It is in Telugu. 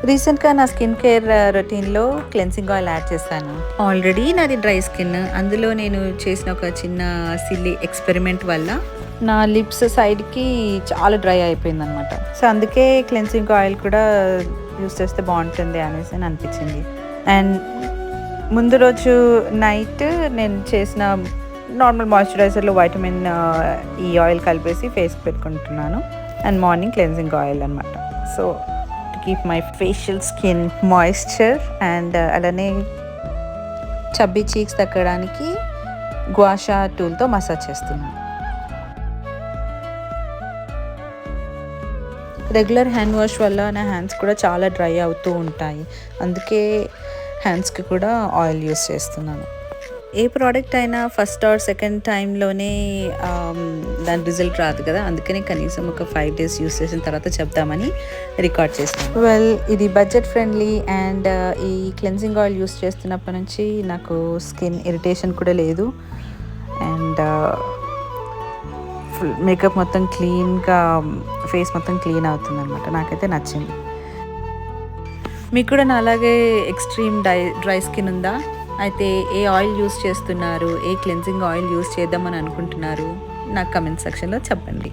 రీసెంట్గా నా స్కిన్ కేర్ రొటీన్లో క్లెన్సింగ్ ఆయిల్ యాడ్ చేశాను. ఆల్రెడీ నాది డ్రై స్కిన్. అందులో నేను చేసిన ఒక చిన్న సిల్లీ ఎక్స్పెరిమెంట్ వల్ల నా లిప్స్ సైడ్కి చాలా డ్రై అయిపోయింది అనమాట. సో అందుకే క్లెన్సింగ్ ఆయిల్ కూడా యూస్ చేస్తే బాగుంటుంది అనేసి అని అనిపించింది. అండ్ ముందు రోజు నైట్ నేను చేసిన నార్మల్ మాయిశ్చరైజర్లో వైటమిన్ ఈ ఆయిల్ కలిపేసి ఫేస్కి పెట్టుకుంటున్నాను. అండ్ మార్నింగ్ క్లెన్సింగ్ ఆయిల్ అనమాట. So to keep my facial skin moisture. And అలానే చబ్బీ చీక్స్ తగ్గడానికి గ్వాషా టూల్తో మసాజ్ చేస్తున్నాను. రెగ్యులర్ హ్యాండ్ వాష్ వల్ల నా హ్యాండ్స్ కూడా చాలా డ్రై అవుతూ ఉంటాయి. అందుకే హ్యాండ్స్కి కూడా ఆయిల్ యూస్ చేస్తున్నాను. ఏ ప్రోడక్ట్ అయినా ఫస్ట్ ఆర్ సెకండ్ టైంలోనే దాని రిజల్ట్ రాదు కదా, అందుకనే కనీసం ఒక 5 days యూస్ చేసిన తర్వాత చెప్దామని రికార్డ్ చేస్తాను. ఇది బడ్జెట్ ఫ్రెండ్లీ. అండ్ ఈ క్లెన్సింగ్ ఆయిల్ యూస్ చేస్తున్నప్పటి నుంచి నాకు స్కిన్ ఇరిటేషన్ కూడా లేదు. అండ్ ఫుల్ మేకప్ మొత్తం క్లీన్గా, ఫేస్ మొత్తం క్లీన్ అవుతుంది అనమాట. నాకైతే నచ్చింది. మీకు కూడా నా అలాగే ఎక్స్ట్రీమ్ డ్రై స్కిన్ ఉందా? అయితే ఏ ఆయిల్ యూస్ చేస్తున్నారు, ఏ క్లెన్సింగ్ ఆయిల్ యూస్ చేద్దామని అనుకుంటున్నారు, నాకు కమెంట్ సెక్షన్లో చెప్పండి.